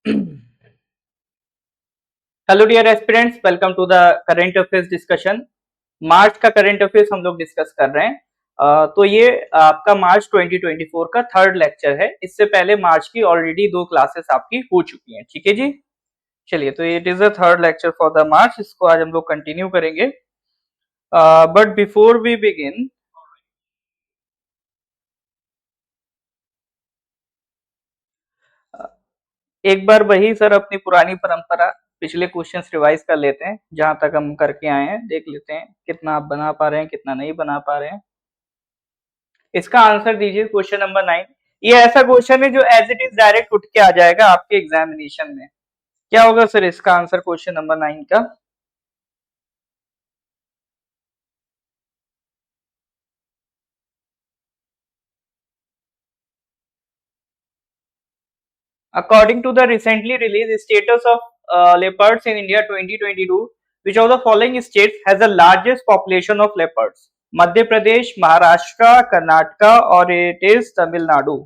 Hello dear aspirants, welcome to the current affairs discussion. March का current affairs हम लोग discuss कर रहे हैं। तो ये आपका मार्च 2024 का थर्ड लेक्चर है। इससे पहले मार्च की ऑलरेडी 2 क्लासेस आपकी हो चुकी हैं। ठीक है जी, चलिए, तो it is the third lecture for the March. इसको आज हम लोग कंटिन्यू करेंगे। बट बिफोर वी बिगिन, एक बार वही सर अपनी पुरानी परंपरा पिछले क्वेश्चंस रिवाइज कर लेते हैं। जहां तक हम करके आए हैं देख लेते हैं कितना आप बना पा रहे हैं, कितना नहीं बना पा रहे हैं। इसका आंसर दीजिए क्वेश्चन नंबर 9। ये ऐसा क्वेश्चन है जो एज इट इज डायरेक्ट उठ के आ जाएगा आपके एग्जामिनेशन में। क्या होगा सर इसका आंसर क्वेश्चन नंबर 9 का? According to the recently released status of leopards in India 2022, which of the following states has the largest population of leopards? Madhya Pradesh, Maharashtra, Karnataka और it is Tamil Nadu.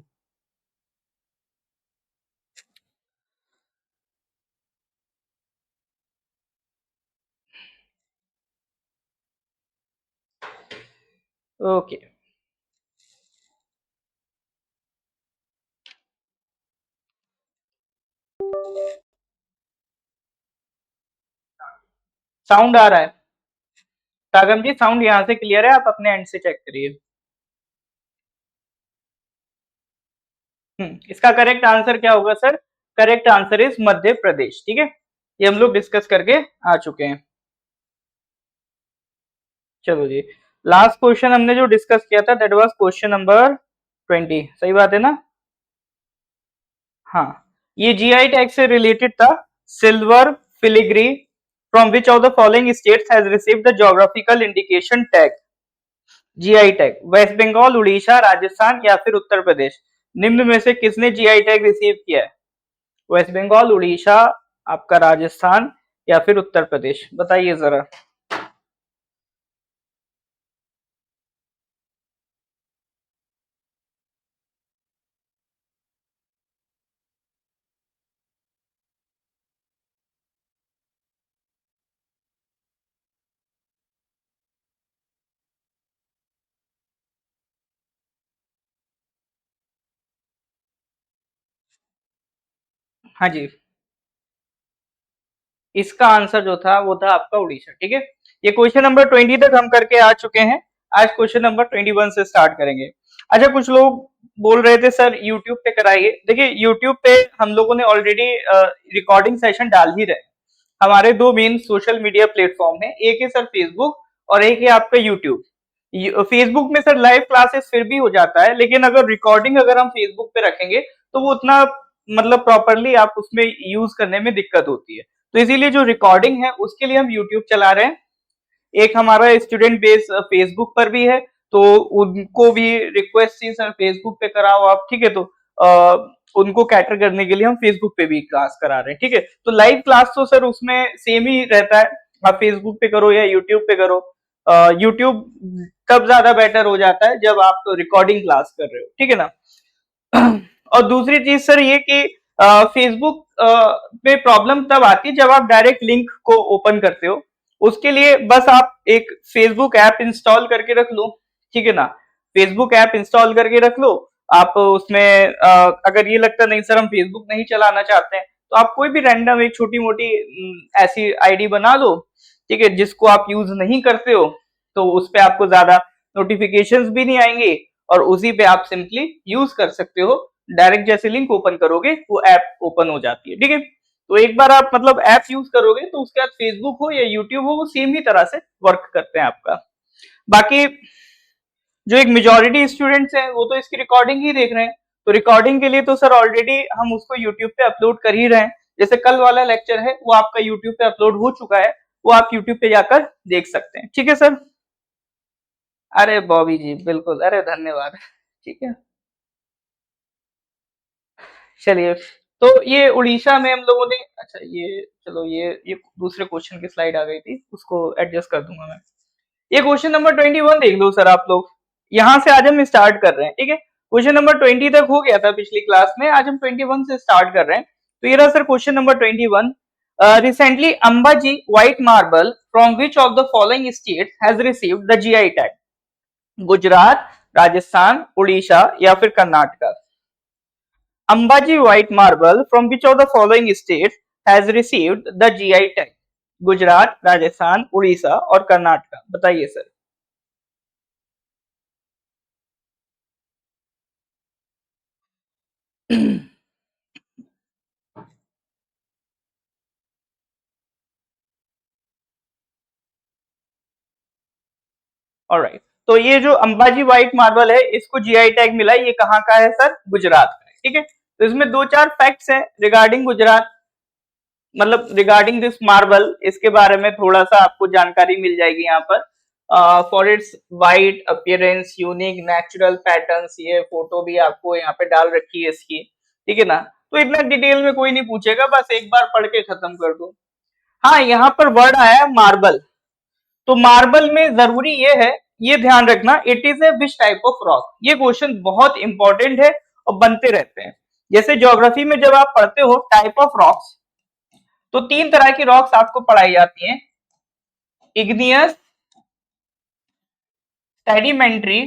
Okay, sound आ रहा है? सागम जी, साउंड यहाँ से क्लियर है, आप अपने एंड से चेक करिए। इसका करेक्ट आंसर क्या होगा sir? Correct answer is Madhya Pradesh. ठीक है, ये हम लोग डिस्कस करके आ चुके हैं। चलो जी, लास्ट क्वेश्चन हमने जो डिस्कस किया था दैट वाज क्वेश्चन नंबर 20। सही बात है ना? हाँ, ये जीआई टैग से रिलेटेड था। Silver filigree from which of the following states has received the geographical indication tag? GI tag West Bengal, Orissa, Rajasthan या फिर उत्तर प्रदेश। निम्न में से किसने जीआई टैग रिसीव किया है? वेस्ट बंगाल, उड़ीसा, आपका राजस्थान या फिर उत्तर प्रदेश, बताइए जरा। हाँ जी, इसका आंसर जो था वो था आपका उड़ीसा। ठीक है, ये क्वेश्चन नंबर 20 तक हम करके आ चुके हैं। आज क्वेश्चन नंबर 21 से स्टार्ट करेंगे। अच्छा, कुछ लोग बोल रहे थे सर यूट्यूब पे कराइए। देखिए, यूट्यूब पे हम लोगों ने ऑलरेडी रिकॉर्डिंग सेशन डाल ही रहे। हमारे 2 मेन सोशल मीडिया प्लेटफॉर्म है, एक है सर फेसबुक और एक है आपका यूट्यूब। फेसबुक में सर लाइव क्लासेस फिर भी हो जाता है, लेकिन अगर रिकॉर्डिंग अगर हम फेसबुक पे रखेंगे तो वो उतना मतलब प्रॉपरली आप उसमें यूज करने में दिक्कत होती है। तो इसीलिए जो रिकॉर्डिंग है उसके लिए हम यूट्यूब चला रहे हैं। एक हमारा स्टूडेंट बेस फेसबुक पर भी है, तो उनको भी रिक्वेस्ट थी सर फेसबुक पे कराओ आप। ठीक है, तो उनको कैटर करने के लिए हम फेसबुक पे भी क्लास करा रहे हैं। ठीक है, तो लाइव क्लास तो सर उसमें सेम ही रहता है, आप फेसबुक पे करो या यूट्यूब पे करो। यूट्यूब तब ज्यादा बेटर हो जाता है जब आप रिकॉर्डिंग क्लास कर रहे हो। ठीक है ना? और दूसरी चीज सर ये कि फेसबुक पे प्रॉब्लम तब आती है जब आप डायरेक्ट लिंक को ओपन करते हो। उसके लिए बस आप एक फेसबुक ऐप इंस्टॉल करके रख लो। ठीक है ना? फेसबुक ऐप इंस्टॉल करके रख लो। आप उसमें अगर ये लगता नहीं सर हम फेसबुक नहीं चलाना चाहते हैं, तो आप कोई भी रैंडम एक छोटी मोटी ऐसी आईडी बना लो। ठीक है, जिसको आप यूज नहीं करते हो, तो उस पे आपको ज्यादा नोटिफिकेशंस भी नहीं आएंगे और उसी पे आप सिंपली यूज कर सकते हो। डायरेक्ट जैसे लिंक ओपन करोगे वो ऐप ओपन हो जाती है। ठीक है, तो एक बार आप मतलब ऐप यूज करोगे तो उसके बाद फेसबुक हो या यूट्यूब हो वो सेम ही तरह से वर्क करते हैं आपका। बाकी जो एक मेजोरिटी स्टूडेंट्स हैं वो तो इसकी रिकॉर्डिंग ही देख रहे हैं, तो रिकॉर्डिंग के लिए तो सर ऑलरेडी हम उसको यूट्यूब पे अपलोड कर ही रहे हैं। जैसे कल वाला लेक्चर है वो आपका यूट्यूब पे अपलोड हो चुका है, वो आप यूट्यूब पे जाकर देख सकते हैं। ठीक है सर? अरे बॉबी जी बिल्कुल, अरे धन्यवाद। ठीक है, चलिए, तो ये उड़ीसा में हम लोगों ने, अच्छा ये चलो, ये दूसरे क्वेश्चन की स्लाइड आ गई थी, उसको एडजस्ट कर दूंगा मैं। ये क्वेश्चन नंबर 21 देख लो सर आप लोग। यहां से आज हम स्टार्ट कर रहे हैं। ठीक है, क्वेश्चन नंबर 20 तक हो गया था पिछली क्लास में, आज हम 21 से स्टार्ट कर रहे हैं। तो ये रहा sir question number 21। Recently Ambaji white marble from which of the following state has received the GI tag? Gujarat, Rajasthan, Orissa या फिर Karnataka? Ambaji white marble from which of the following state has received the GI tag? Gujarat, Rajasthan, Orissa और कर्नाटका, बताइए सर। ऑलराइट, तो ये जो Ambaji white marble है इसको GI tag मिला है, ये कहाँ का है सर? गुजरात का है, ठीक है। तो इसमें दो चार फैक्ट्स हैं रिगार्डिंग गुजरात, मतलब रिगार्डिंग दिस मार्बल, इसके बारे में थोड़ा सा आपको जानकारी मिल जाएगी यहाँ पर। For its white appearance, unique natural patterns, ये फोटो भी आपको यहाँ पे डाल रखी है इसकी, ठीक है ना। तो इतना डिटेल में कोई नहीं पूछेगा, बस एक बार पढ़ के खत्म कर दो। हाँ, यहाँ पर वर्ड आया है मार्बल, तो मार्बल में जरूरी ये है, ये ध्यान रखना, it is a which type of rock. ये क्वेश्चन बहुत इंपॉर्टेंट है और बनते रहते हैं। जैसे ज्योग्राफी में जब आप पढ़ते हो टाइप ऑफ रॉक्स, तो तीन तरह की रॉक्स आपको पढ़ाई जाती हैं, इग्नियस, सेडिमेंट्री,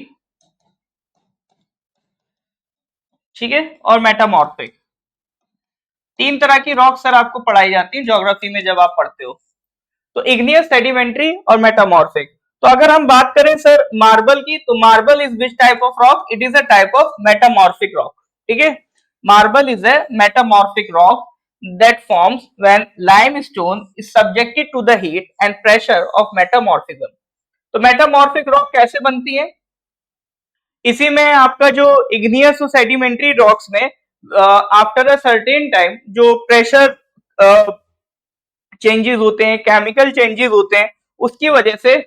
ठीक है, और मेटामॉर्फिक। तीन तरह की रॉक सर आपको पढ़ाई जाती है ज्योग्राफी में जब आप पढ़ते हो, तो इग्नियस, सेडिमेंट्री और मेटामॉर्फिक। तो अगर हम बात करें सर मार्बल की, तो marble is which type of rock? It is a type of metamorphic rock, ठीक है। Marble is a metamorphic rock that forms when limestone is subjected to the heat and pressure of metamorphism। तो metamorphic rock कैसे बनती है? इसी में आपका जो इग्नियस और सेडिमेंट्री रॉक्स में आफ्टर अ सर्टेन टाइम जो प्रेशर चेंजेस होते हैं, केमिकल चेंजेस होते हैं, उसकी वजह से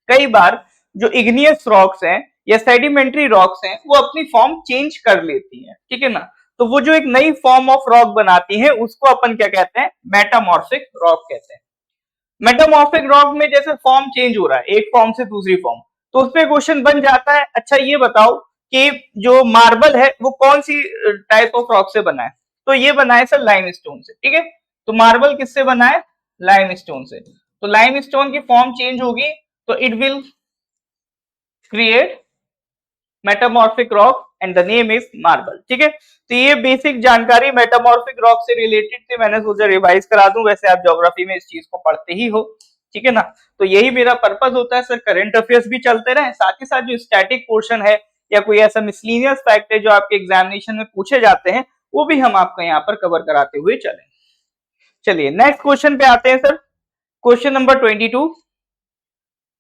कई बार जो इग्नियस रॉक्स हैं या सेडिमेंट्री रॉक्स हैं वो अपनी फॉर्म चेंज कर लेती हैं, ठीक है ना। तो वो जो एक नई फॉर्म ऑफ रॉक बनाती है उसको अपन क्या कहते हैं? मेटामॉर्फिक रॉक कहते हैं। मेटामॉर्फिक रॉक में जैसे फॉर्म चेंज हो रहा है एक फॉर्म से दूसरी फॉर्म, तो उस पर क्वेश्चन बन जाता है, अच्छा ये बताओ कि जो मार्बल है वो कौन सी टाइप ऑफ रॉक से बना है? तो ये बना है सर लाइमस्टोन से, ठीक है। तो मार्बल किससे बना है? लाइमस्टोन से। तो लाइमस्टोन की फॉर्म चेंज होगी तो it will create metamorphic rock and the name is marble, ठीक है। तो ये बेसिक जानकारी मेटामॉर्फिक रॉक से रिलेटेड थी, मैंने सोचा रिवाइज करा दूं, वैसे आप ज्योग्राफी में इस चीज को पढ़ते ही हो, ठीक है ना। तो यही मेरा पर्पस होता है सर, करंट अफेयर्स भी चलते रहे, साथ ही साथ जो स्टैटिक पोर्शन है या कोई ऐसा मिसलीनियस फैक्ट है जो आपके एग्जामिनेशन में पूछे जाते हैं वो भी हम आपको यहाँ पर कवर कराते हुए चले। चलिए नेक्स्ट क्वेश्चन पे आते हैं sir, question number 22।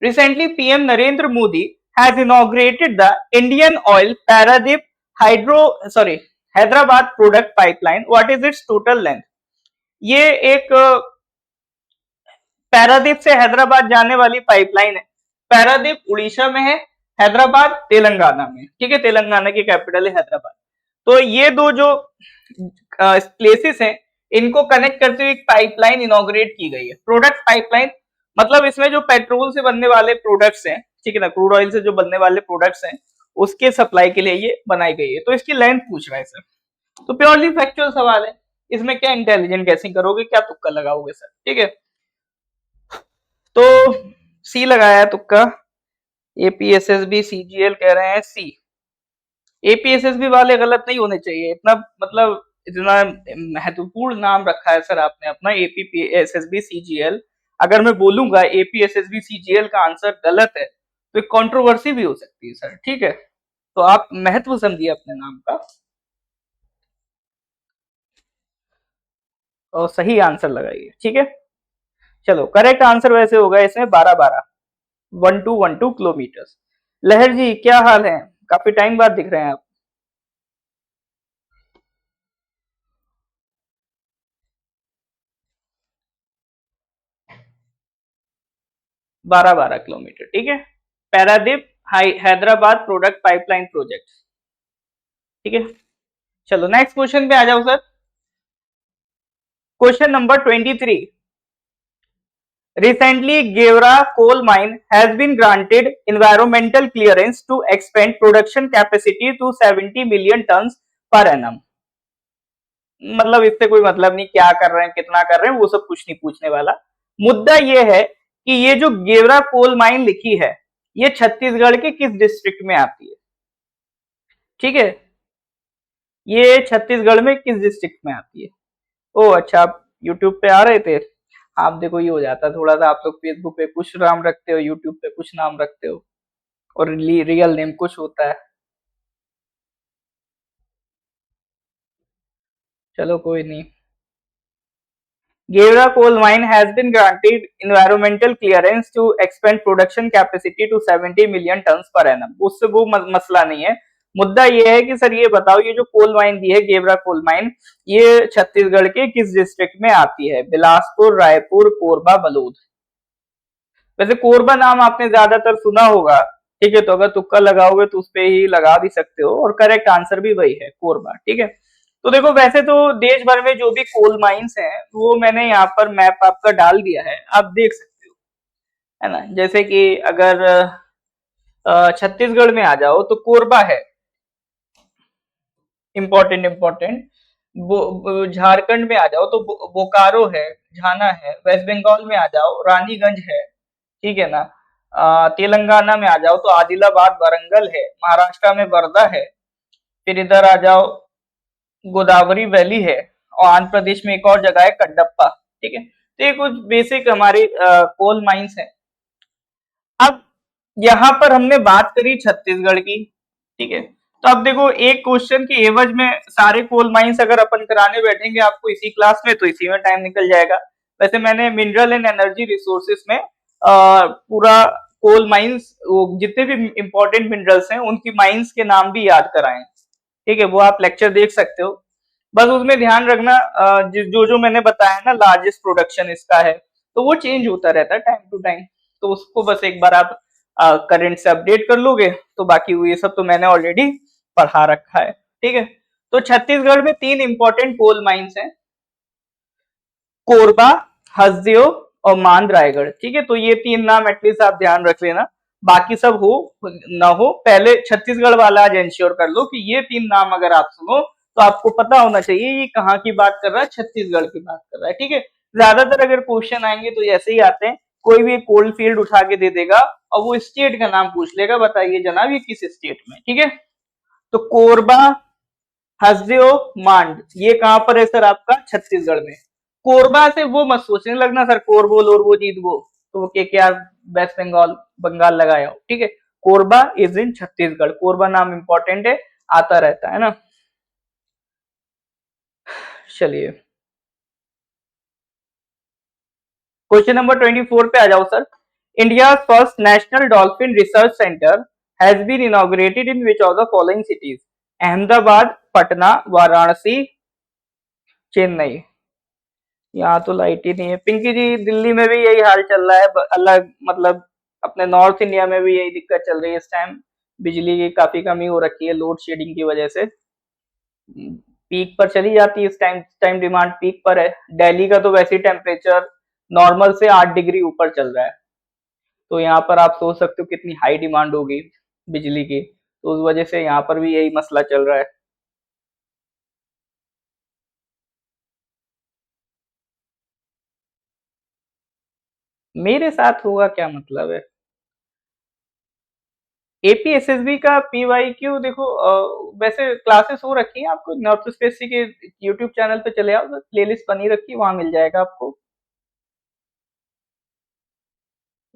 Recently, PM Narendra Modi has inaugurated the Indian Oil Paradip Hyderabad product pipeline. What is its total length? ये एक पैरादीप से हैदराबाद जाने वाली पाइपलाइन है। पैरादीप उड़ीसा में है, हैदराबाद तेलंगाना में, ठीक है, तेलंगाना की कैपिटल है हैदराबाद। तो ये दो जो प्लेसेस हैं इनको कनेक्ट करते हुए एक पाइपलाइन इनॉग्रेट की गई है, प्रोडक्ट पाइपलाइन। मतलब इसमें जो पेट्रोल से बनने वाले प्रोडक्ट्स हैं, ठीक है ना, क्रूड ऑयल से जो बनने वाले प्रोडक्ट्स हैं उसके सप्लाई के लिए ये बनाई गई है। तो इसकी लेंथ पूछ रहा है सर, तो प्योरली फैक्चुअल सवाल है, इसमें क्या इंटेलिजेंट गैसिंग करोगे, क्या तुक्का लगाओगे सर, ठीक है। तो सी लगाया तुक्का, एपीएसएसबी सीजीएल कह रहे हैं सी। एपीएसएसबी वाले गलत नहीं होने चाहिए, इतना मतलब इतना महत्वपूर्ण नाम रखा है सर आपने अपना, एपीएसएसबी सीजीएल। अगर मैं बोलूंगा एपीएसएसबी सीजीएल का आंसर गलत है तो एक कंट्रोवर्सी भी हो सकती है सर, ठीक है। तो आप महत्व समझिए अपने नाम का और सही आंसर लगाइए, ठीक है। चलो करेक्ट आंसर वैसे होगा इसमें 12 12 किलोमीटर। लहर जी क्या हाल है, काफी टाइम बाद दिख रहे हैं आप। 12 किलोमीटर, ठीक है। Paradip Hyderabad product pipeline project, ठीक है। चलो नेक्स्ट क्वेश्चन पे आ जाओ sir, question number 23। Recently, Gewra coal mine has been granted environmental clearance to expand production capacity to 70 million tons per annum. मतलब इससे कोई मतलब नहीं, क्या कर रहे हैं कितना कर रहे हैं वो सब कुछ नहीं पूछने वाला। मुद्दा ये है कि ये जो गेवरा कोल माइन लिखी है, ये छत्तीसगढ़ के किस डिस्ट्रिक्ट में आती है? ठीक है, ये छत्तीसगढ़ में किस डिस्ट्रिक्ट में आती है? ओ अच्छा, आप यूट्यूब पे आ रहे थे। आप देखो ये हो जाता है थोड़ा सा, आप लोग फेसबुक पे कुछ नाम रखते हो, यूट्यूब पे कुछ नाम रखते हो, और रियल नेम कुछ होता है। चलो कोई नहीं। Gevra coal mine has been granted environmental clearance to expand production capacity to 70 million tons per annum। उससे वो मसला नहीं है। मुद्दा ये है कि सर ये बताओ, ये जो कोल माइन दी है गेवरा कोल माइन, ये छत्तीसगढ़ के किस डिस्ट्रिक्ट में आती है? बिलासपुर, रायपुर, कोरबा, बलूद। वैसे कोरबा नाम आपने ज्यादातर सुना होगा, ठीक है, तो अगर तुक्का लगाओगे तो उस पे ही लगा भी सकते हो, और करेक्ट आंसर भी वही है, कोरबा। ठीक है, तो देखो वैसे तो देश भर में जो भी कोल माइंस हैं वो मैंने यहाँ पर मैप आपका डाल दिया है, आप देख सकते हो, है ना। जैसे कि अगर छत्तीसगढ़ में आ जाओ तो कोरबा है, इम्पोर्टेंट इम्पोर्टेंट। झारखंड में आ जाओ तो बोकारो है, झाना है। वेस्ट बंगाल में आ जाओ रानीगंज है, ठीक है ना। तेलंगाना में आ जाओ तो आदिलाबाद वारंगल है। महाराष्ट्र में वर्धा है। फिर इधर आ जाओ, गोदावरी वैली है। और आंध्र प्रदेश में एक और जगह है कड्डप्पा। ठीक है, तो ये कुछ बेसिक हमारे कोल माइंस है। अब यहाँ पर हमने बात करी छत्तीसगढ़ की, ठीक है, तो अब देखो एक क्वेश्चन की एवज में सारे कोल माइंस अगर अपन कराने बैठेंगे आपको इसी क्लास में, तो इसी में टाइम निकल जाएगा। वैसे मैंने मिनरल एंड एनर्जी रिसोर्सेस में पूरा कोल माइंस, जितने भी इंपॉर्टेंट मिनरल्स हैं उनकी माइंस के नाम भी याद कराए, ठीक है, वो आप लेक्चर देख सकते हो। बस उसमें ध्यान रखना जो जो मैंने बताया ना, लार्जेस्ट प्रोडक्शन इसका है, तो वो चेंज होता रहता है टाइम टू टाइम, तो उसको बस एक बार आप करंट से अपडेट कर लोगे तो बाकी ये सब तो मैंने ऑलरेडी पढ़ा रखा है। ठीक है, तो छत्तीसगढ़ में 3 इंपॉर्टेंट कोल माइंस हैं, कोरबा, हसदेव और मांद रायगढ़। ठीक है, तो ये 3 नाम एटलीस्ट आप ध्यान रख लेना, बाकी सब हो ना हो, पहले छत्तीसगढ़ वाला आज इंश्योर कर लो कि ये 3 नाम अगर आप सुनो तो आपको पता होना चाहिए ये कहाँ की बात कर रहा है, छत्तीसगढ़ की बात कर रहा है। ठीक है, ज्यादातर अगर क्वेश्चन आएंगे तो ऐसे ही आते हैं, कोई भी कोल फील्ड उठा के दे देगा और वो स्टेट का नाम पूछ लेगा, बताइए जनाब ये किस स्टेट में। ठीक है, तो कोरबा, हसदेव, मांड, ये कहां पर है सर? आपका छत्तीसगढ़ में। कोरबा से वो मत सोचने लगना सर, कोरबो लोरबो जीतबो तो वो क्या वेस्ट बंगाल बंगाल लगाया हो। ठीक है, कोरबा इज इन छत्तीसगढ़, कोरबा नाम इंपॉर्टेंट है, आता रहता है ना। चलिए क्वेश्चन नंबर 24 पे आ जाओ sir. India first national dolphin research centre has been inaugurated in which of the following cities? Ahmedabad, Patna, Varanasi, Chennai. यहाँ तो लाइट ही नहीं है पिंकी जी, दिल्ली में भी यही हाल चल रहा है, अलग मतलब अपने नॉर्थ इंडिया में भी यही दिक्कत चल रही है इस टाइम, बिजली की काफी कमी हो रखी है लोड शेडिंग की वजह से, पीक पर चली जाती है इस टाइम, टाइम डिमांड पीक पर है। दिल्ली का तो वैसे ही टेम्परेचर नॉर्मल से 8 डिग्री ऊपर चल रहा है, तो यहाँ पर आप सोच सकते हो कितनी हाई डिमांड होगी बिजली की, तो उस वजह से यहाँ पर भी यही मसला चल रहा है। मेरे साथ होगा क्या मतलब है? एपीएसएसबी का पीवाईक्यू देखो, वैसे क्लासेस हो रखी हैं, आपको नॉर्थ स्पेस के यूट्यूब चैनल पे चले आओ, तो प्लेलिस्ट बनी रखी है, वहां मिल जाएगा आपको।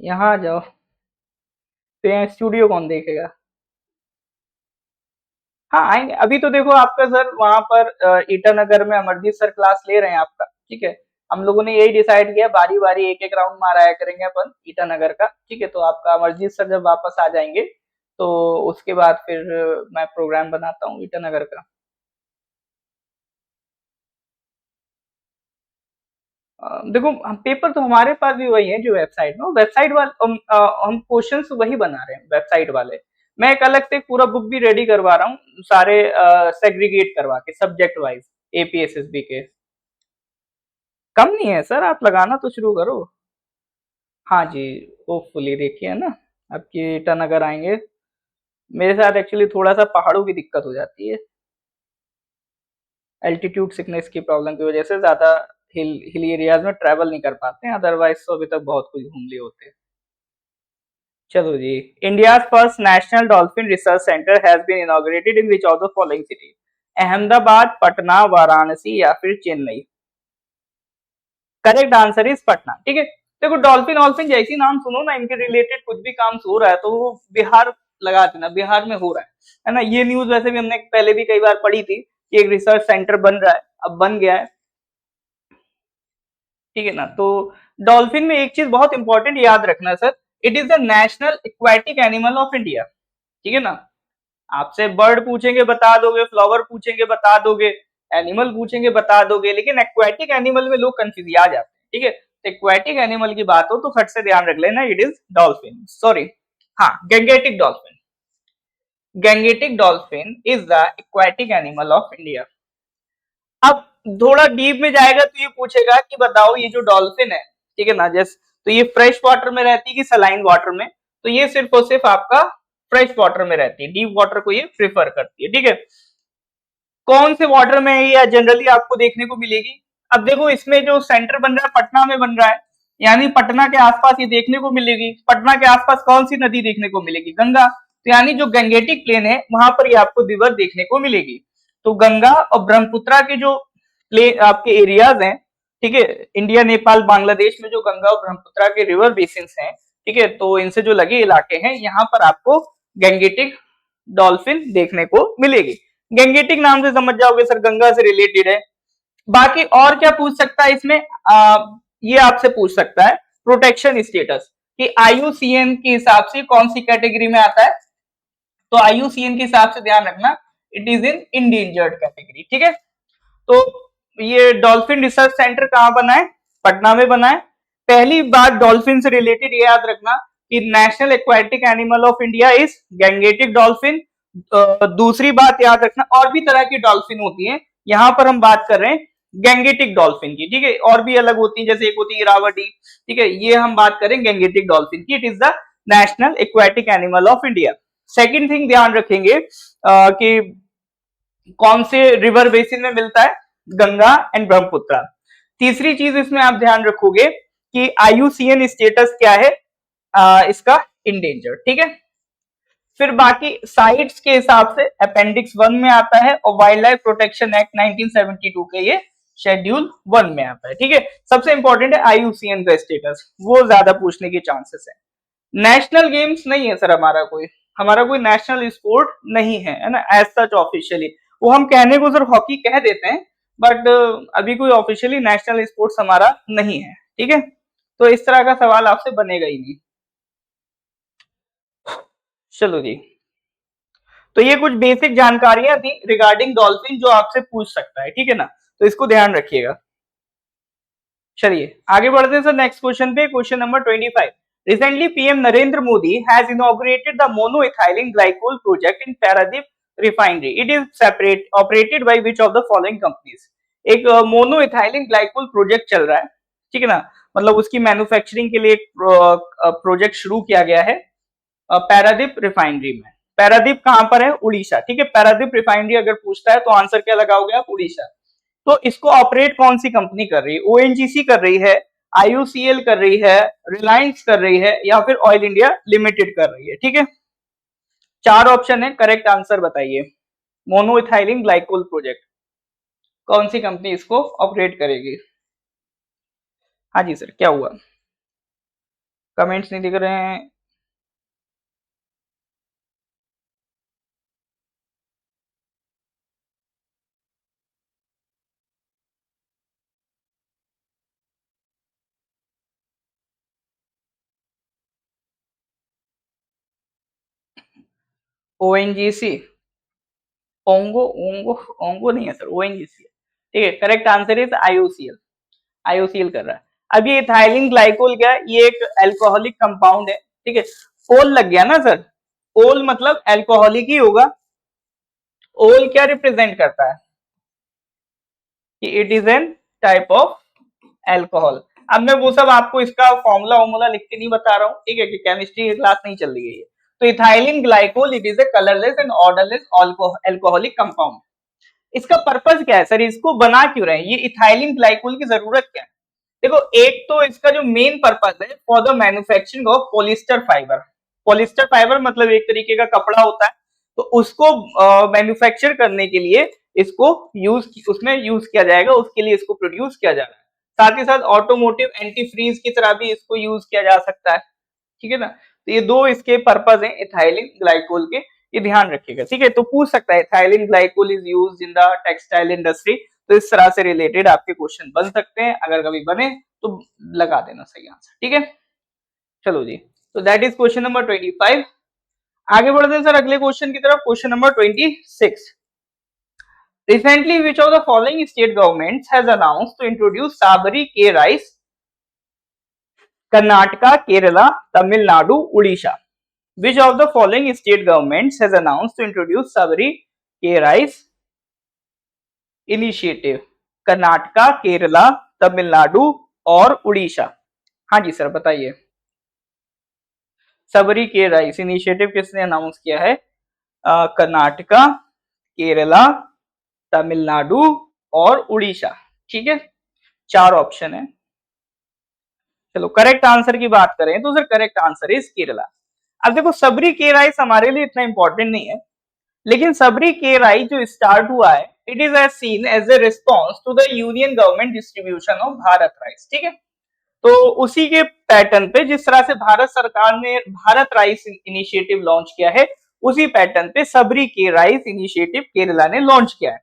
यहाँ आ जाओ, तो यहाँ स्टूडियो कौन देखेगा? हाँ आएंगे, अभी तो देखो आपका सर वहां पर ईटानगर में अमरजीत सर क्लास ले रहे हैं आपका। ठीक है, हम लोगों ने यही डिसाइड किया, बारी बारी एक एक राउंड माराया करेंगे अपन ईटानगर का। ठीक है, तो आपका अमरजीत सर जब वापस आ जाएंगे तो उसके बाद फिर मैं प्रोग्राम बनाता हूँ ईटानगर का। देखो पेपर तो हमारे पास भी वही है जो वेबसाइट में, वेबसाइट वाले हम क्वेश्चंस वही बना रहे हैं वेबसाइट वाले। मैं एक अलग से पूरा बुक भी रेडी करवा रहा हूँ, सारे सेग्रीगेट करवा के सब्जेक्ट वाइज एपीएसएसबी के। कम नहीं है सर, आप लगाना तो शुरू करो। हाँ जी, होपफुली देखिए ना, आपकी ईटानगर आएंगे। मेरे साथ एक्चुअली थोड़ा सा पहाड़ों की दिक्कत हो जाती है। एल्टीट्यूड सिकनेस की प्रॉब्लम की वजह से ज्यादा हिली एरियाज में ट्रेवल नहीं कर पाते हैं, अदरवाइज तो अभी तक बहुत कुछ घूम लिए होते। चलो जी, India first national dolphin research centre has been inaugurated in which of the following city? Ahmedabad, Patna, Varanasi या फिर Chennai? Correct answer is Patna. ठीक है, देखो डॉल्फिन ऑल्फिन जैसी नाम सुनो ना, इनके रिलेटेड कुछ भी काम हो रहा है तो वो बिहार लगा देना, बिहार में हो रहा है ना। ये न्यूज वैसे भी हमने पहले भी कई बार पढ़ी थी कि एक रिसर्च सेंटर बन रहा है, अब बन गया है। ठीक है ना, तो डॉल्फिन में एक चीज बहुत इंपॉर्टेंट याद रखना sir, it is the national aquatic animal of India. ठीक है ना, आपसे बर्ड पूछेंगे बता दोगे, फ्लावर पूछेंगे बता दोगे, एनिमल पूछेंगे बता दोगे, लेकिन एक्वाटिक एनिमल में लोग कंफ्यूज आ जाते हैं। ठीक है, तो एक्वाटिक एनिमल की बात हो तो फट से ध्यान रख लेना, इट इज डॉल्फिन, सॉरी, हाँ Gangetic dolphin. Gangetic dolphin is the aquatic animal of India. अब थोड़ा डीप में जाएगा तो ये पूछेगा कि बताओ ये जो डॉल्फिन है, ठीक है ना, जैसे तो ये फ्रेश वाटर में रहती है कि सलाइन वाटर में? तो ये सिर्फ और सिर्फ आपका फ्रेश वाटर में रहती है, डीप वाटर को ये प्रेफर करती है। ठीक है, कौन से वाटर में है या जनरली आपको देखने को मिलेगी? अब देखो इसमें जो सेंटर बन रहा है पटना में बन रहा है, यानी पटना के आसपास ये देखने को मिलेगी। पटना के आसपास कौन सी नदी देखने को मिलेगी? गंगा। तो यानी जो गंगेटिक प्लेन है वहां पर ये आपको रिवर देखने को मिलेगी। तो गंगा और ब्रह्मपुत्रा के जो प्लेन आपके एरियाज हैं, ठीक है, इंडिया नेपाल बांग्लादेश में जो गंगा और ब्रह्मपुत्रा के रिवर बेसिन हैं, ठीक है, तो इनसे जो लगे इलाके हैं यहाँ पर आपको गैंगेटिक डॉल्फिन देखने को मिलेगी। गैंगेटिक नाम से समझ जाओगे सर गंगा से रिलेटेड है। बाकी और क्या पूछ सकता है इसमें? ये आपसे पूछ सकता है प्रोटेक्शन स्टेटस, कि आईयूसीएन के हिसाब से कौन सी कैटेगरी में आता है? तो आईयूसीएन के हिसाब से ध्यान रखना, it is in endangered category. ठीक है, तो ये डॉल्फिन रिसर्च सेंटर कहां बना है? पटना में बना है। पहली बात डॉल्फिन से रिलेटेड ये याद रखना कि national aquatic animal of India is Gangetic dolphin. दूसरी बात याद रखना, और भी तरह की डॉल्फिन होती है, यहां पर हम बात कर रहे हैं गैंगेटिक डॉल्फिन की। ठीक है, और भी अलग होती है, जैसे एक होती है इरावती। ठीक है, ये हम बात करें गैंगेटिक डॉल्फिन की, it is the national aquatic animal of India. Second thing ध्यान रखेंगे कि कौन से रिवर बेसिन में मिलता है? गंगा एंड ब्रह्मपुत्र। तीसरी चीज इसमें आप ध्यान रखोगे कि आईयूसीएन स्टेटस क्या है इसका? इंडेंजर। ठीक है, फिर बाकी साइट्स के हिसाब से अपेंडिक्स 1 में आता है और वाइल्ड लाइफ प्रोटेक्शन एक्ट 1972 के ये शेड्यूल 1 में आता है। ठीक है, सबसे इंपॉर्टेंट है आईयूसीएन का स्टेटस, वो ज्यादा पूछने के चांसेस है। नेशनल गेम्स नहीं है सर हमारा कोई नेशनल स्पोर्ट नहीं है ना, एज सच ऑफिशियली। वो हम कहने को सर हॉकी कह देते हैं, बट अभी कोई ऑफिशियली नेशनल स्पोर्ट्स हमारा नहीं है। ठीक है, तो इस तरह का सवाल आपसे बनेगा ही नहीं। चलो जी, तो ये कुछ बेसिक जानकारियां थी रिगार्डिंग डॉल्फिन जो आपसे पूछ सकता है। ठीक है ना, तो इसको ध्यान रखिएगा। चलिए आगे बढ़ते हैं सर नेक्स्ट क्वेश्चन पे, question number 25। Recently, PM Narendra Modi has inaugurated the monoethylene glycol project in Paradip refinery. It is separate operated by which of the following companies? एक मोनोइथाइलिन ग्लाइकोल प्रोजेक्ट चल रहा है, ठीक है ना, मतलब उसकी मैन्युफैक्चरिंग के लिए एक प्रोजेक्ट शुरू किया गया है पैरादीप रिफाइनरी में। पैरादीप कहां पर है? उड़ीसा। ठीक है, पैरादीप रिफाइनरी अगर पूछता है तो आंसर क्या लगाओगे आप? उड़ीसा। तो इसको ऑपरेट कौन सी कंपनी कर रही है? ओएनजीसी कर रही है, आईयूसीएल कर रही है, रिलायंस कर रही है, या फिर ऑयल इंडिया लिमिटेड कर रही है। ठीक है, 4 ऑप्शन है, करेक्ट आंसर बताइए। मोनोइथाइलिन ग्लाइकोल प्रोजेक्ट कौन सी कंपनी इसको ऑपरेट करेगी? हाँ जी सर, क्या हुआ? कमेंट्स नहीं दिख रहे हैं। ओएनजीसी, ओंगो ओंगो ओंगो नहीं है सर, ओएनजीसी है। ठीक है, correct answer is IUCL. IUCL कर रहा है। अब ये इथाइलिन ग्लाइकोल क्या है? ये एक अल्कोहलिक कंपाउंड है। ठीक है, ओल लग गया ना सर, ओल मतलब अल्कोहलिक ही होगा। ओल क्या रिप्रेजेंट करता है? कि it is an type of alcohol. अब मैं वो सब आपको इसका फॉर्मूला वॉर्मूला लिख के नहीं बता रहा हूँ, ठीक है, कि केमिस्ट्री की क्लास नहीं चल रही है ये। तो ethylene glycol it is a colourless and odourless alcoholic compound. इसका पर्पज क्या है सर, इसको बना क्यों रहे हैं, ये इथाइलिन ग्लाइकोल की जरूरत क्या है? देखो एक तो इसका जो मेन पर्पज है for the manufacturing of polyester fibre. Polyester fibre मतलब एक तरीके का कपड़ा होता है, तो उसको मैन्युफैक्चर करने के लिए इसको उसमें यूज किया जाएगा, उसके लिए इसको प्रोड्यूस किया जा रहा है। साथ ही साथ ऑटोमोटिव एंटी फ्रीज की तरह भी इसको यूज किया जा सकता है, ठीक है ना। तो ये दो इसके पर्पज हैं इथाइलिन ग्लाइकोल के, ये ध्यान रखिएगा, ठीक है। तो पूछ सकता है ethylene glycol is used in the textile industry, तो इस तरह से रिलेटेड आपके क्वेश्चन बन सकते हैं, अगर कभी बने तो लगा देना सही आंसर, ठीक है। चलो जी, तो दैट इज क्वेश्चन नंबर 25। आगे बढ़ते हैं सर अगले क्वेश्चन की तरफ, question number 26। Recently, which of the following state governments has announced to introduce Sabari K rice? Karnataka, Kerala, Tamil Nadu, Odisha. Which of the following state governments has announced to introduce Sabari K rice initiative? Karnataka, Kerala, Tamil Nadu और उड़ीसा। हाँ जी sir बताइए, सबरी के rice initiative किसने announce किया है? कर्नाटका, केरला, तमिलनाडु और उड़ीसा, ठीक है। चार ऑप्शन है। चलो करेक्ट आंसर की बात करें तो sir correct answer is Kerala. अब देखो सबरी के राइस हमारे लिए इतना इंपॉर्टेंट नहीं है, लेकिन सबरी के राइस जो स्टार्ट हुआ है it is as seen as a response to the union government distribution of Bharat rice, ठीक है। तो उसी के पैटर्न पे जिस तरह से भारत सरकार ने भारत राइस इनिशिएटिव लॉन्च किया है, उसी पैटर्न पे सबरी के राइस इनिशिएटिव केरला ने लॉन्च किया है।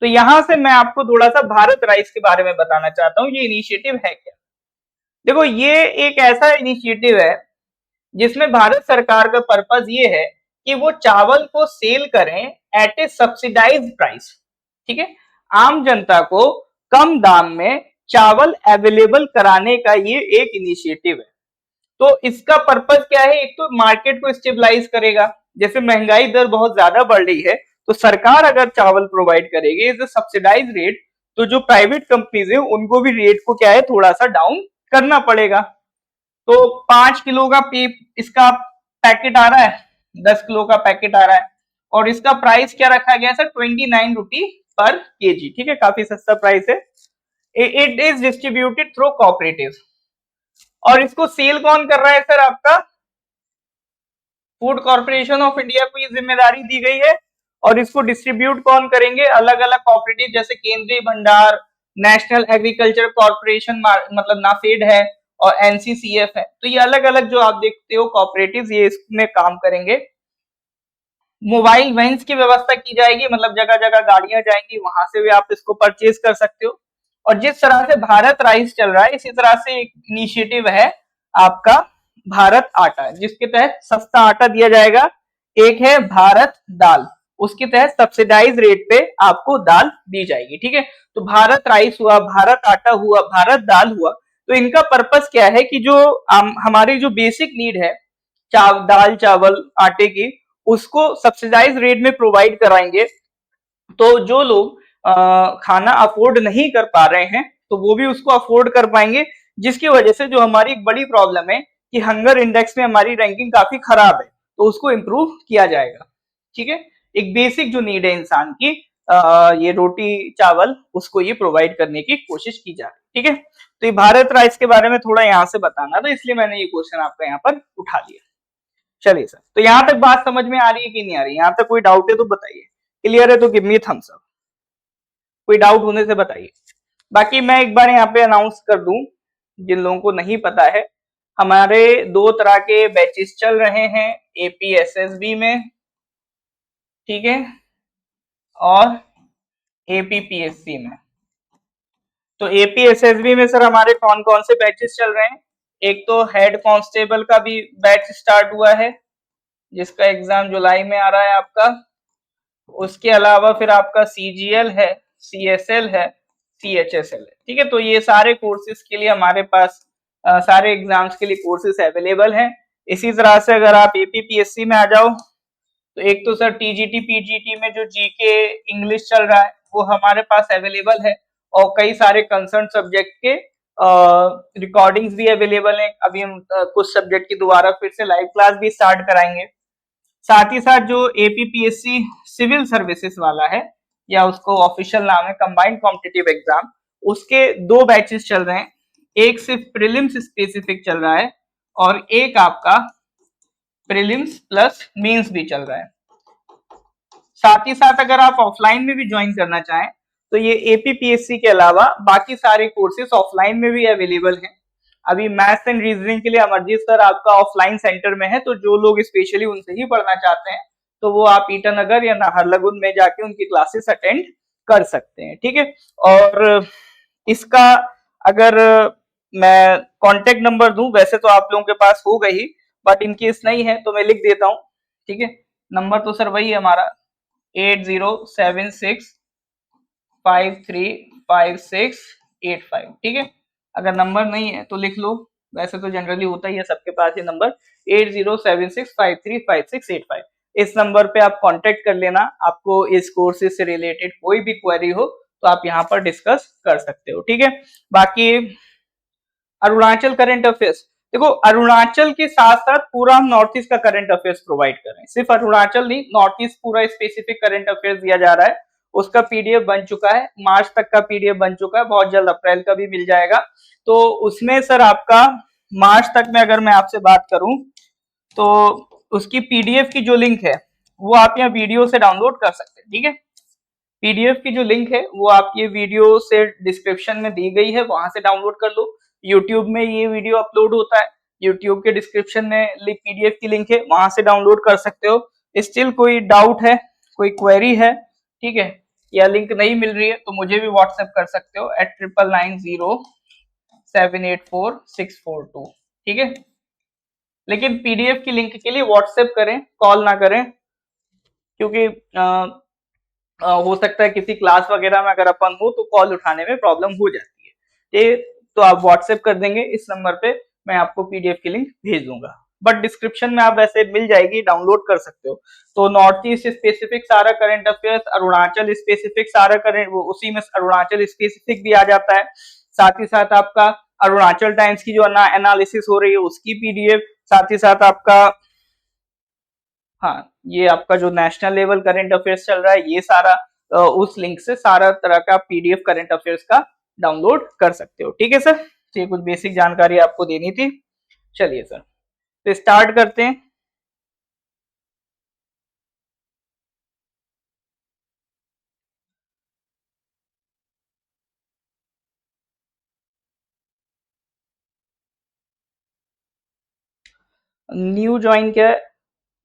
तो यहां से मैं आपको थोड़ा सा भारत राइस के बारे में बताना चाहता हूं, ये इनिशिएटिव है क्या। देखो ये एक ऐसा इनिशिएटिव है जिसमें भारत सरकार का पर्पज ये है कि वो चावल को सेल करें एट ए सब्सिडाइज्ड प्राइस, ठीक है। आम जनता को कम दाम में चावल अवेलेबल कराने का ये एक इनिशिएटिव है। तो इसका पर्पज क्या है, एक तो मार्केट को स्टेबलाइज करेगा, जैसे महंगाई दर बहुत ज्यादा बढ़ रही है, तो सरकार अगर चावल प्रोवाइड करेगी इज सब्सिडाइज रेट, तो जो प्राइवेट कंपनीज है उनको भी रेट को क्या है थोड़ा सा डाउन करना पड़ेगा। तो 5 किलो का इसका पैकेट आ रहा है, 10 किलो का पैकेट आ रहा है, और इसका प्राइस क्या रखा गया सर 29 रुपी पर केजी, ठीक है, काफी सस्ता प्राइस है। It is distributed through cooperative, और इसको सेल कौन कर रहा है सर, आपका फूड कॉर्पोरेशन ऑफ इंडिया को ये जिम्मेदारी दी गई है। और इसको डिस्ट्रीब्यूट कौन करेंगे, अलग अलग कोऑपरेटिव जैसे केंद्रीय भंडार, नेशनल एग्रीकल्चर कॉर्पोरेशन मतलब नाफेड है, और एनसीसीएफ है। तो ये अलग अलग जो आप देखते हो कोऑपरेटिव्स ये इसमें काम करेंगे। मोबाइल वैन्स की व्यवस्था की जाएगी, मतलब जगह जगह गाड़ियां जाएंगी, वहां से भी आप इसको परचेज कर सकते हो। और जिस तरह से भारत राइस चल रहा है इसी तरह से एक इनिशिएटिव है आपका भारत आटा, जिसके तहत सस्ता आटा दिया जाएगा। एक है भारत दाल, उसके तहत सब्सिडाइज रेट पे आपको दाल दी जाएगी, ठीक है। तो भारत राइस हुआ, भारत आटा हुआ, भारत दाल हुआ। तो इनका पर्पस क्या है कि जो हमारी जो बेसिक नीड है दाल चावल आटे की, उसको सब्सिडाइज रेट में प्रोवाइड कराएंगे। तो जो लोग खाना अफोर्ड नहीं कर पा रहे हैं तो वो भी उसको अफोर्ड कर पाएंगे, जिसकी वजह से जो हमारी एक बड़ी प्रॉब्लम है कि हंगर इंडेक्स में हमारी रैंकिंग काफी खराब है, तो उसको इम्प्रूव किया जाएगा, ठीक है। एक बेसिक जो नीड है इंसान की ये रोटी चावल, उसको ये प्रोवाइड करने की कोशिश की जा रही है, ठीक है। तो ये भारत राइस के बारे में थोड़ा यहाँ से बताना, तो इसलिए मैंने ये क्वेश्चन आपका यहाँ पर उठा लिया। चलिए सर, तो यहाँ तक बात समझ में आ रही है कि नहीं आ रही, यहाँ तक कोई डाउट है तो बताइए, क्लियर है तो गिव मी थम्स अप, कोई डाउट होने से बताइए। बाकी मैं एक बार यहाँ पे अनाउंस कर दूं, जिन लोगों को नहीं पता है, हमारे दो तरह के बैचेस चल रहे हैं एपीएसएसबी में, ठीक है, और एपीपीएससी में। तो एपीएसएसबी में सर हमारे कौन कौन से बैचेस चल रहे हैं, एक तो हेड कांस्टेबल का भी बैच स्टार्ट हुआ है, जिसका एग्जाम जुलाई में आ रहा है आपका। उसके अलावा फिर आपका सीजीएल है, सीएसएल है, सीएचएसएल है, ठीक है। तो ये सारे कोर्सेज के लिए हमारे पास सारे एग्जाम्स के लिए कोर्सेज अवेलेबल हैं। इसी तरह से अगर आप एपीपीएससी में आ जाओ तो एक तो सर टीजीटी पीजीटी में जो जीके इंग्लिश चल रहा है वो हमारे पास अवेलेबल है, और कई सारे कंसर्न सब्जेक्ट के रिकॉर्डिंग्स भी अवेलेबल हैं। अभी हम कुछ सब्जेक्ट की दोबारा फिर से लाइव क्लास भी स्टार्ट कराएंगे। साथ ही साथ जो एपीपीएससी सिविल सर्विसेज वाला है या उसको ऑफिशियल नाम है कंबाइंड कॉम्पिटिटिव एग्जाम, उसके 2 बैचेस चल रहे हैं। एक सिर्फ प्रीलिम्स स्पेसिफिक चल रहा है और एक आपका प्रीलिम्स प्लस मेंस भी चल रहा है। साथ ही साथ अगर आप ऑफलाइन में भी ज्वाइन करना चाहें तो ये एपीपीएससी के अलावा बाकी सारे कोर्सेज ऑफलाइन में भी अवेलेबल हैं। अभी मैथ्स एंड रीजनिंग के लिए अमरजीत सर आपका ऑफलाइन सेंटर में है, तो जो लोग स्पेशली उनसे ही पढ़ना चाहते हैं तो वो आप ईटानगर या नाहरलगुन में जाके उनकी क्लासेस अटेंड कर सकते हैं, ठीक है। और इसका अगर मैं कांटेक्ट नंबर दूं, वैसे तो आप लोगों के पास होगा ही, बट इन केस नहीं है तो मैं लिख देता हूं, ठीक है। नंबर तो सर वही है हमारा 8076535685, ठीक है। अगर नंबर नहीं है तो लिख लो, वैसे तो जनरली होता ही है सबके पास ये नंबर 8076535685। इस नंबर पे आप कांटेक्ट कर लेना, आपको इस कोर्सेज से रिलेटेड कोई भी क्वेरी हो तो आप यहाँ पर डिस्कस कर सकते हो, ठीक है। बाकी अरुणाचल करंट अफेयर्स, देखो अरुणाचल के साथ साथ पूरा हम नॉर्थ ईस्ट का करंट अफेयर्स प्रोवाइड कर रहे हैं, सिर्फ अरुणाचल नहीं, नॉर्थ ईस्ट पूरा स्पेसिफिक करंट अफेयर्स दिया जा रहा है। उसका पीडीएफ बन चुका है, मार्च तक का पीडीएफ बन चुका है, बहुत जल्द अप्रैल का भी मिल जाएगा। तो उसमें सर आपका मार्च तक में अगर मैं आपसे बात करूं तो उसकी पीडीएफ की जो लिंक है वो आप यहाँ वीडियो से डाउनलोड कर सकते हैं, ठीक है। पीडीएफ की जो लिंक है वो आप ये वीडियो से डिस्क्रिप्शन में दी गई है, वहां से डाउनलोड कर लो। यूट्यूब में ये वीडियो अपलोड होता है, यूट्यूब के डिस्क्रिप्शन में पीडीएफ की लिंक है, वहां से डाउनलोड कर सकते हो। स्टिल कोई डाउट है, कोई क्वेरी है, ठीक है, या लिंक नहीं मिल रही है तो मुझे भी व्हाट्सएप कर सकते हो @9990784642, ठीक है। लेकिन पीडीएफ की लिंक के लिए व्हाट्सएप करें, कॉल ना करें, क्योंकि हो सकता है किसी क्लास वगैरह में अगर अपन हो तो कॉल उठाने में प्रॉब्लम हो जाती है। ये तो आप व्हाट्सएप कर देंगे इस नंबर पे, मैं आपको पीडीएफ की लिंक भेज दूंगा, बट डिस्क्रिप्शन में आप वैसे मिल जाएगी, डाउनलोड कर सकते हो। तो नॉर्थ ईस्ट स्पेसिफिक सारा करंट अफेयर्स, अरुणाचल स्पेसिफिक सारा करंट, वो उसी में अरुणाचल स्पेसिफिक भी आ जाता है। साथ ही साथ आपका अरुणाचल टाइम्स की जो एनालिसिस हो रही है उसकी पीडीएफ, साथ ही साथ आपका हाँ ये आपका जो नेशनल लेवल करंट अफेयर्स चल रहा है ये सारा उस लिंक से सारा तरह का पीडीएफ करंट अफेयर्स का डाउनलोड कर सकते हो, ठीक है सर। तो ये कुछ बेसिक जानकारी आपको देनी थी। चलिए सर तो स्टार्ट करते हैं। न्यू ज्वाइन क्या है,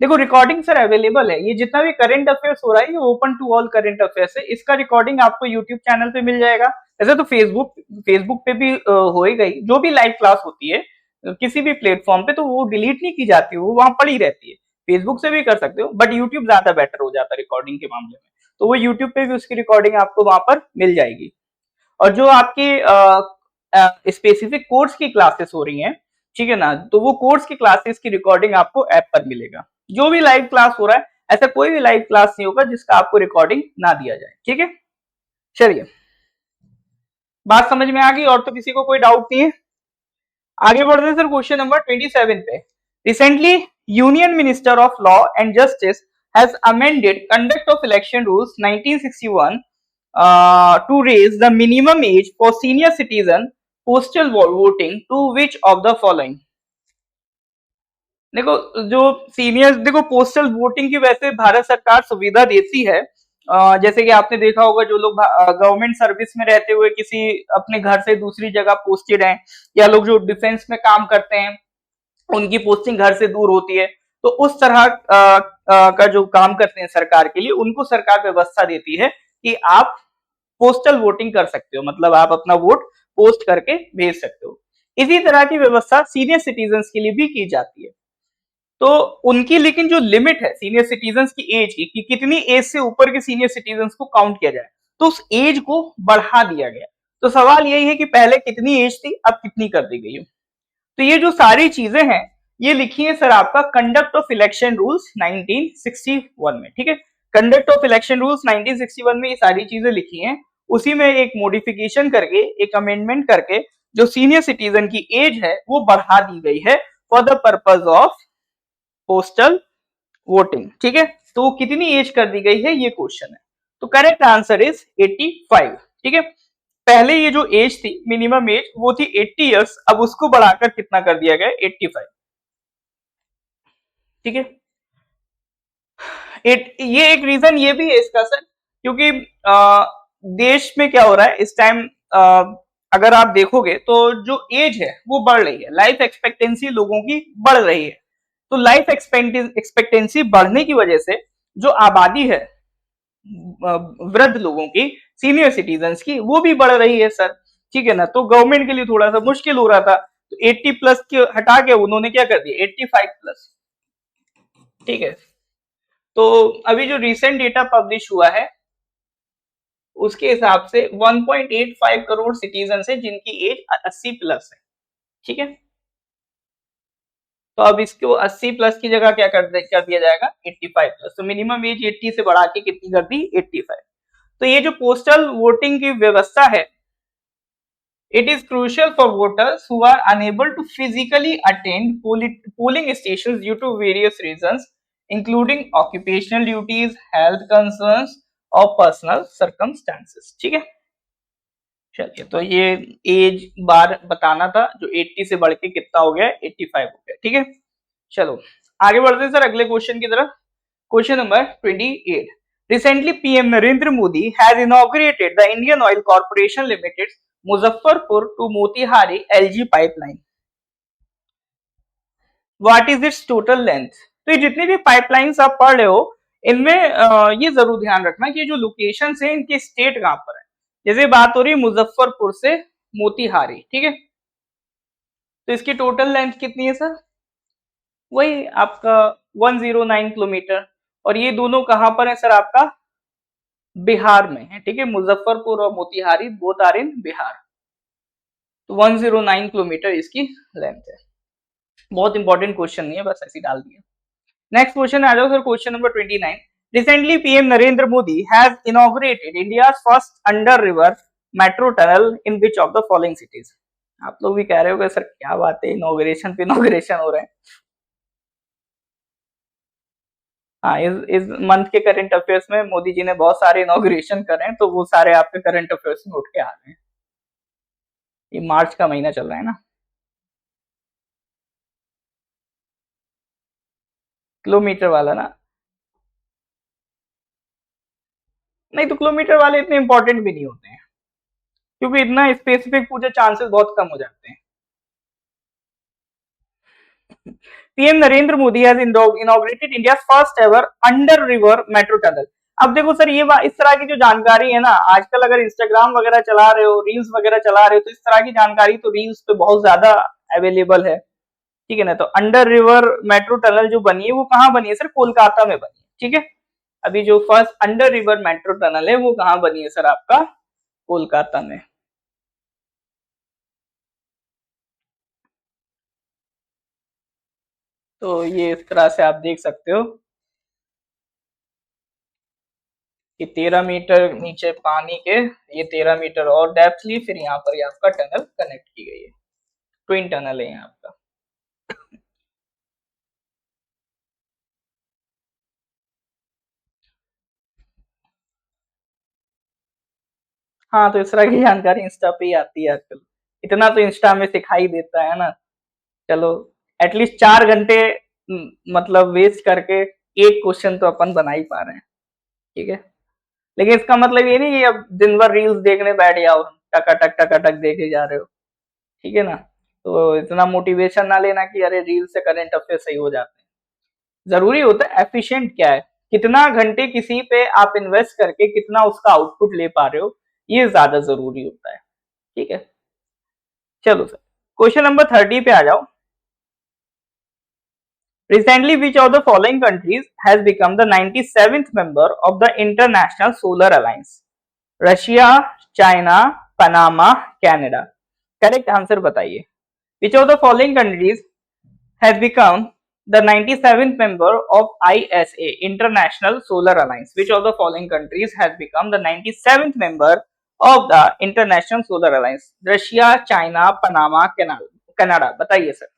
देखो रिकॉर्डिंग सर अवेलेबल है, ये जितना भी करंट अफेयर्स हो रहा है ये open to all current affairs है, इसका रिकॉर्डिंग आपको यूट्यूब चैनल पे मिल जाएगा। ऐसे तो फेसबुक पे भी हो ही गई, जो भी लाइव क्लास होती है किसी भी प्लेटफॉर्म पे तो वो डिलीट नहीं की जाती, वो वहां पड़ी रहती है। फेसबुक से भी कर सकते हो बट यूट्यूब ज्यादा बेटर हो जाता है रिकॉर्डिंग के मामले में, तो वो यूट्यूब पे भी उसकी रिकॉर्डिंग आपको वहां पर मिल जाएगी। और जो आपकी स्पेसिफिक कोर्स की क्लासेस हो रही हैं, ठीक है ना, तो वो कोर्स की क्लासेस की रिकॉर्डिंग आपको ऐप पर मिलेगा। जो भी लाइव क्लास हो रहा है, ऐसा कोई भी लाइव क्लास नहीं होगा जिसका आपको रिकॉर्डिंग ना दिया जाए, ठीक है। चलिए बात समझ में आ गई, और तो किसी को कोई डाउट नहीं है। आगे बढ़ते हैं सर क्वेश्चन नंबर 27 पे। Recently union minister of law and justice has amended conduct of election rules 1961 to raise the minimum age for senior citizen postal voting to which of the following। देखो जो senior, देखो postal voting की वैसे भारत सरकार सुविधा देती है, जैसे कि आपने देखा होगा जो लोग गवर्नमेंट सर्विस में रहते हुए किसी अपने घर से दूसरी जगह पोस्टेड हैं, या लोग जो डिफेंस में काम करते हैं उनकी पोस्टिंग घर से दूर होती है, तो उस तरह का जो काम करते हैं सरकार के लिए, उनको सरकार व्यवस्था देती है कि आप पोस्टल वोटिंग कर सकते हो, मतलब आप अपना वोट पोस्ट करके भेज सकते हो। इसी तरह की व्यवस्था सीनियर सिटीजन के लिए भी की जाती है। तो उनकी लेकिन जो लिमिट है सीनियर सिटीजन की एज की, कि कितनी एज से ऊपर के सीनियर सिटीजन को काउंट किया जाए, तो उस एज को बढ़ा दिया गया। तो सवाल यही है कि पहले कितनी एज थी, अब कितनी कर दी गई है। तो ये जो सारी चीजें हैं ये लिखी है सर आपका कंडक्ट ऑफ इलेक्शन रूल्स 1961 में, ठीक है। कंडक्ट ऑफ इलेक्शन रूल्स 1961 में ये सारी चीजें लिखी हैं, उसी में एक मॉडिफिकेशन करके, एक अमेंडमेंट करके जो सीनियर सिटीजन की एज है वो बढ़ा दी गई है for the purpose of postal voting, ठीक है। तो कितनी एज कर दी गई है ये क्वेश्चन है। तो करेक्ट आंसर इज 85। ठीक है, पहले ये जो एज थी मिनिमम एज वो थी 80 इयर्स, अब उसको बढ़ाकर कितना कर दिया गया 85। ठीक है, ये एक रीजन ये भी है इसका सर, क्योंकि देश में क्या हो रहा है इस टाइम, अगर आप देखोगे तो जो एज है वो बढ़ रही है, लाइफ एक्सपेक्टेंसी लोगों की बढ़ रही है। तो लाइफ एक्सपेक्टेंसी बढ़ने की वजह से जो आबादी है वृद्ध लोगों की, सीनियर सिटीजन्स की, वो भी बढ़ रही है सर। ठीक है ना, तो गवर्नमेंट के लिए थोड़ा सा मुश्किल हो रहा था, तो 80 प्लस के हटा के उन्होंने क्या कर दिया 85 प्लस। ठीक है, तो अभी जो रिसेंट डेटा पब्लिश हुआ है उसके हिसाब से 1.85 करोड़ सिटीजन है जिनकी एज 80 प्लस है। ठीक है, तो अब इसको 80 प्लस की जगह क्या कर दिया जाएगा 85 प्लस, तो मिनिमम एज 80 से बढ़ा के कितनी कर दी 85। तो ये जो पोस्टल वोटिंग की व्यवस्था है, it is crucial for voters who are unable to physically attend polling station due to various reasons including occupational duties, health concerns और पर्सनल सर्कमस्टांसेस। ठीक है, चलिए, तो ये एज बार बताना था, जो 80 से बढ़ के कितना हो गया 85 हो गया। ठीक है, चलो आगे बढ़ते हैं सर अगले क्वेश्चन की तरफ। Question number 28। Recently PM Narendra Modi has inaugurated the Indian Oil Corporation Limited Muzaffarpur to Motihari LG pipeline. What is its total length? तो ये जितनी भी पाइपलाइंस आप पढ़ रहे हो इनमें ये जरूर ध्यान रखना कि जो लोकेशन है इनके स्टेट कहां पर है। जैसे बात हो रही है मुजफ्फरपुर से मोतिहारी, ठीक है, तो इसकी टोटल लेंथ कितनी है सर? वही आपका 109 किलोमीटर। और ये दोनों कहां पर है सर? आपका बिहार में है। ठीक है, मुजफ्फरपुर और Motihari both are in Bihar. तो 109 किलोमीटर इसकी लेंथ है। बहुत इंपॉर्टेंट क्वेश्चन नहीं है, बस ऐसे डाल दिया। नेक्स्ट क्वेश्चन आ जाओ sir, question number 29। Recently PM Narendra Modi has inaugurated India first under river metro tunnel in which of the following cities? आप लोग भी कह रहे हो सर क्या बात है, इनॉग्रेशन पे इनॉग्रेशन हो रहे हैं। हाँ, इस मंथ के करंट अफेयर्स में मोदी जी ने बहुत सारे इनॉग्रेशन करे हैं, तो वो सारे आपके करंट अफेयर्स में उठ के आ रहे हैं। ये मार्च का महीना चल रहा है ना। किलोमीटर वाला ना, नहीं तो किलोमीटर वाले इतने इंपॉर्टेंट भी नहीं होते हैं, क्योंकि इतना स्पेसिफिक पूछे चांसेस बहुत कम हो जाते हैं। PM Narendra Modi has inaugurated India first ever under river metro tunnel. अब देखो सर, ये इस तरह की जो जानकारी है ना, आजकल अगर इंस्टाग्राम वगैरह चला रहे हो, रील्स वगैरह चला रहे हो, तो इस तरह की जानकारी तो रील्स पे बहुत ज्यादा अवेलेबल है। ठीक है ना, तो अंडर रिवर मेट्रो टनल जो बनी है वो कहाँ बनी है सर? कोलकाता में बनी है। ठीक है, अभी जो first under river metro tunnel है वो कहाँ बनी है सर? आपका कोलकाता में। तो ये इस तरह से आप देख सकते हो कि 13 मीटर नीचे पानी के, ये 13 मीटर और डेप्थ ली, फिर यहाँ पर ये आपका टनल कनेक्ट की गई है। ट्विन टनल है यहाँ आपका। हाँ, तो इस तरह की जानकारी इंस्टा पे ही आती है आजकल। इतना तो इंस्टा में सिखाई देता है ना। चलो, एटलीस्ट 4 घंटे मतलब वेस्ट करके एक क्वेश्चन तो अपन बना ही पा रहे हैं। ठीक है, लेकिन इसका मतलब ये नहीं कि अब दिन भर रील्स देखने बैठ जाओ, टका टक देखे जा रहे हो। ठीक है ना, तो इतना मोटिवेशन ना लेना कि अरे रील से करंट अफेयर सही हो जाते हैं। जरूरी होता है एफिशिएंट क्या है, कितना घंटे किसी पे आप इन्वेस्ट करके कितना उसका आउटपुट ले पा रहे हो, ये ज्यादा जरूरी होता है। ठीक है, चलो सर क्वेश्चन नंबर 30 पे आ जाओ। Recently, which of the following countries has become the 97th member of the International Solar Alliance? Russia, China, Panama, Canada. Correct answer बताइए। Which of the following countries has become the 97th member of ISA, International Solar Alliance? Which of the following countries has become the 97th member of the International Solar Alliance? Russia, China, Panama, Canada. बताइए sir.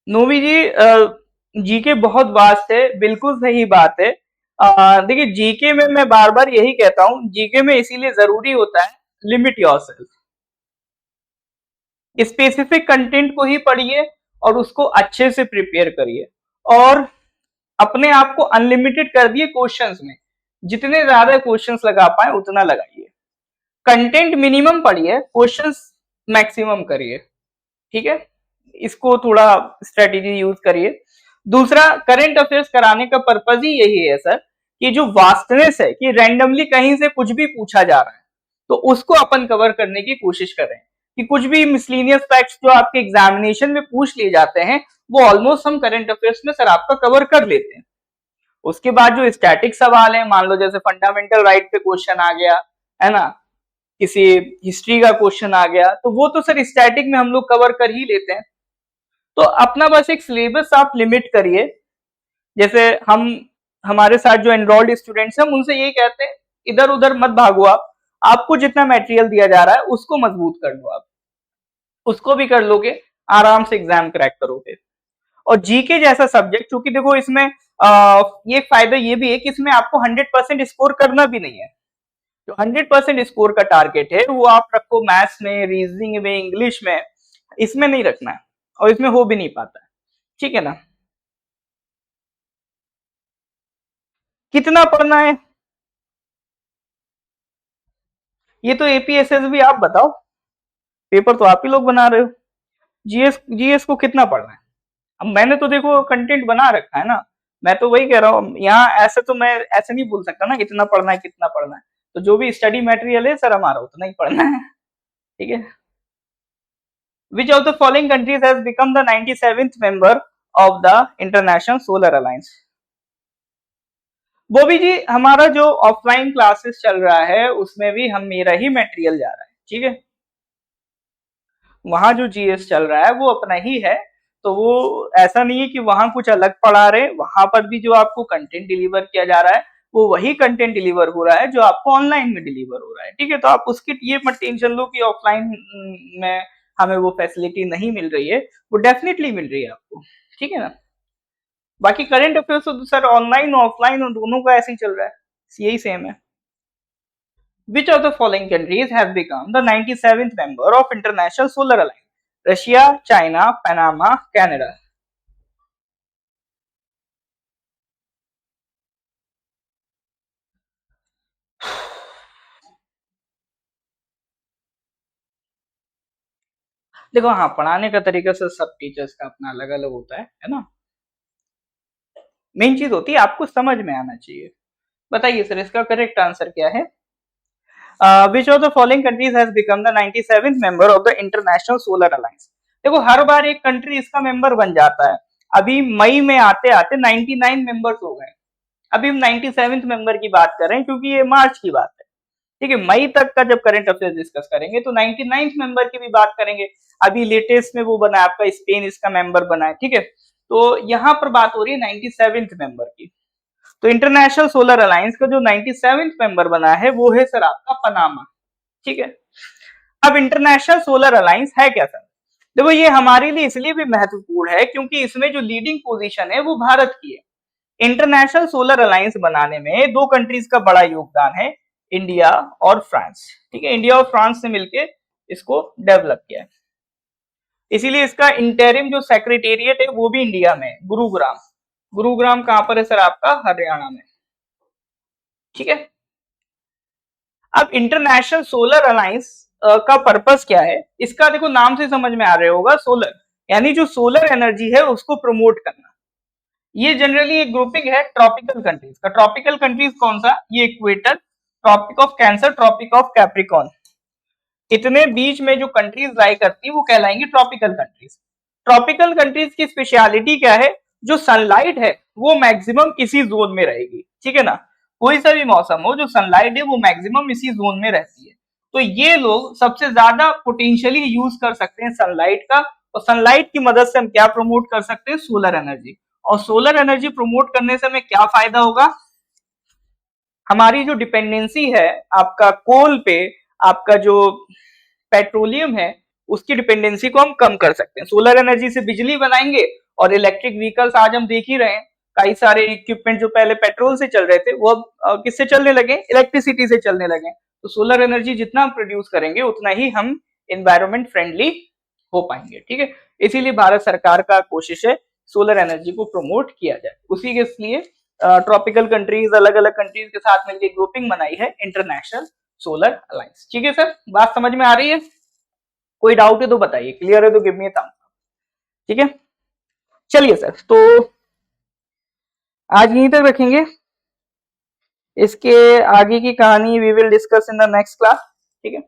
नोवी जी, जी के बहुत vast है, बिल्कुल सही बात है। देखिए GK में मैं बार बार यही कहता हूं, जीके में इसीलिए जरूरी होता है लिमिट योरसेल्फ, स्पेसिफिक कंटेंट को ही पढ़िए और उसको अच्छे से प्रिपेयर करिए और अपने आप को अनलिमिटेड कर दिए क्वेश्चंस में, जितने ज्यादा क्वेश्चंस लगा पाए उतना लगाइए, कंटेंट मिनिमम पढ़िए, क्वेश्चंस मैक्सिमम करिए, ठीक है, इसको थोड़ा स्ट्रेटेजी यूज करिए। दूसरा, करंट अफेयर्स कराने का पर्पज ही यही है सर कि जो वास्टनेस है कि रैंडमली कहीं से कुछ भी पूछा जा रहा है तो उसको अपन कवर करने की कोशिश करें, कि कुछ भी मिसलीनियस फैक्ट्स जो आपके एग्जामिनेशन में पूछ लिए जाते हैं वो ऑलमोस्ट हम करंट अफेयर्स में सर आपका कवर कर लेते हैं। उसके बाद जो स्टैटिक सवाल है, मान लो जैसे फंडामेंटल राइट पे क्वेश्चन आ गया है ना, किसी हिस्ट्री का क्वेश्चन आ गया, तो वो तो सर स्टैटिक में हम लोग कवर कर ही लेते हैं। तो अपना बस एक सिलेबस आप लिमिट करिए, जैसे हम हमारे साथ जो एनरोल्ड स्टूडेंट्स हैं उनसे यही कहते हैं इधर उधर मत भागो आप, आपको जितना मटेरियल दिया जा रहा है उसको मजबूत कर लो, आप उसको भी कर लोगे आराम से एग्जाम क्रैक करोगे। और जीके जैसा सब्जेक्ट, चूंकि देखो इसमें ये फायदा ये भी है कि इसमें आपको 100% स्कोर करना भी नहीं है, जो 100% स्कोर का टारगेट है वो आप रखो मैथ्स में, रीजनिंग में, इंग्लिश में, इसमें नहीं रखना है और इसमें हो भी नहीं पाता है, ठीक है ना। कितना पढ़ना है ये तो एपीएसएस भी आप बताओ, पेपर तो आप ही लोग बना रहे हो। जीएस जीएस को कितना पढ़ना है? अब मैंने तो देखो कंटेंट बना रखा है ना, मैं तो वही कह रहा हूँ, यहाँ ऐसे तो मैं ऐसे नहीं बोल सकता ना कितना पढ़ना है कितना पढ़ना है, तो जो भी स्टडी मटेरियल है सर हमारा उतना ही पढ़ना है, ठीक है। Which of the following countries has become the 97th member of the International Solar Alliance? Bobby जी, हमारा जो ऑफलाइन क्लासेस चल रहा है उसमें भी हम मेरा ही मटेरियल जा रहा है, ठीक है, वहां जो जीएस चल रहा है वो अपना ही है, तो वो ऐसा नहीं है कि वहां कुछ अलग पढ़ा रहे, वहां पर भी जो आपको कंटेंट डिलीवर किया जा रहा है वो वही कंटेंट डिलीवर हो रहा है जो आपको ऑनलाइन में डिलीवर हो रहा है, ठीक है। तो आप उसकी ये मत टेंशन लो कि ऑफलाइन में हमें वो फैसिलिटी नहीं मिल रही है, वो डेफिनेटली मिल रही है आपको, ठीक है ना। बाकी करंट अफेयर्स तो सर ऑनलाइन ऑफलाइन दोनों का ऐसे ही चल रहा है, यही सेम है। Which of the following countries have become the 97th member of International Solar Alliance? Russia, China, Panama, Canada. देखो हाँ, पढ़ाने का तरीका से सब टीचर्स का अपना अलग अलग होता है ना। मेन चीज होती है आपको समझ में आना चाहिए। बताइए सर इसका करेक्ट आंसर क्या है? Which of the following countries has become the 97th member of the International Solar Alliance? देखो हर बार एक कंट्री इसका मेंबर बन जाता है, अभी मई में आते आते 99 मेंबर्स हो गए, अभी हम 97th मेंबर की बात कर रहे हैं क्योंकि ये मार्च की बात है, ठीक है। मई तक का जब करंट अफेयर्स डिस्कस करेंगे तो 99th मेंबर की भी बात करेंगे, अभी लेटेस्ट में वो बना है आपका स्पेन, इसका मेंबर बना है, ठीक है। तो यहाँ पर बात हो रही है 97th मेंबर की। तो इंटरनेशनल सोलर अलायंस का जो 97th मेंबर बना है वो है सर आपका पनामा, ठीक है। अब इंटरनेशनल सोलर अलायंस है क्या सर? देखो ये हमारे लिए इसलिए भी महत्वपूर्ण है क्योंकि इसमें जो लीडिंग पोजीशन है वो भारत की है। इंटरनेशनल सोलर अलायंस बनाने में दो कंट्रीज का बड़ा योगदान है, इंडिया और फ्रांस, ठीक है। इंडिया और फ्रांस ने मिलकर इसको डेवलप किया है, इसीलिए इसका इंटरिम जो सेक्रेटेरिएट है वो भी इंडिया में, गुरुग्राम। गुरुग्राम कहां पर है सर आपका? हरियाणा में, ठीक है। अब इंटरनेशनल सोलर अलायंस का पर्पस क्या है, इसका देखो नाम से समझ में आ रहा होगा, सोलर यानी जो सोलर एनर्जी है उसको प्रमोट करना। ये जनरली एक ग्रुपिंग है ट्रॉपिकल कंट्रीज का। ट्रॉपिकल कंट्रीज कौन सा? ये equator, Tropic of Cancer, Tropic of Capricorn, इतने बीच में जो कंट्रीज लाई करती है वो कहलाएंगी ट्रॉपिकल कंट्रीज। ट्रॉपिकल कंट्रीज की स्पेशलिटी क्या है? जो सनलाइट है वो मैक्सिमम इसी जोन में रहेगी, ठीक है ना। कोई सा भी मौसम हो, जो सनलाइट है वो मैक्सिमम इसी जोन में रहती है, तो ये लोग सबसे ज्यादा पोटेंशियली यूज कर सकते हैं सनलाइट का, और सनलाइट की मदद से हम क्या प्रमोट कर सकते हैं? Solar energy. और सोलर एनर्जी प्रमोट करने से हमें क्या फायदा होगा? हमारी जो डिपेंडेंसी है आपका कोल पे, आपका जो पेट्रोलियम है, उसकी डिपेंडेंसी को हम कम कर सकते हैं। सोलर एनर्जी से बिजली बनाएंगे और इलेक्ट्रिक व्हीकल्स आज हम देख ही रहे हैं, कई सारे इक्विपमेंट जो पहले पेट्रोल से चल रहे थे वो अब किससे चलने लगे, इलेक्ट्रिसिटी से चलने लगे। तो सोलर एनर्जी जितना हम प्रोड्यूस करेंगे उतना ही हम एनवायरमेंट फ्रेंडली हो पाएंगे, ठीक है। इसीलिए भारत सरकार का कोशिश है सोलर एनर्जी को प्रमोट किया जाए। उसी के लिए ट्रॉपिकल कंट्रीज, अलग अलग कंट्रीज के साथ मिलकर ग्रुपिंग बनाई है इंटरनेशनल सोलर अलायंस। ठीक है सर, बात समझ में आ रही है? कोई डाउट है तो बताइए, क्लियर है तो give me a thumbs up. ठीक है, चलिए सर, तो आज यहीं तक रखेंगे। इसके आगे की कहानी we will discuss in the next class. ठीक है,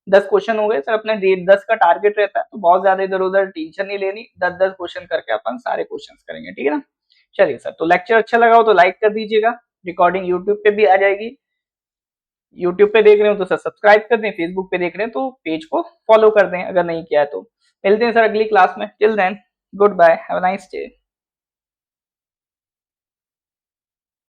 10 क्वेश्चन हो गए सर, अपने 10 का टारगेट रहता है, तो बहुत ज्यादा इधर उधर टेंशन नहीं लेनी, 10-10 क्वेश्चन करके अपन सारे क्वेश्चन करेंगे, ठीक है ना। चलिए सर, तो लेक्चर अच्छा लगा हो तो लाइक कर दीजिएगा, रिकॉर्डिंग यूट्यूब पे भी आ जाएगी, यूट्यूब पे देख रहे हो तो सर सब्सक्राइब कर दें, फेसबुक पे देख रहे हैं तो पेज को फॉलो कर दें अगर नहीं किया है तो। मिलते हैं सर अगली क्लास में, till then good bye, have a nice day.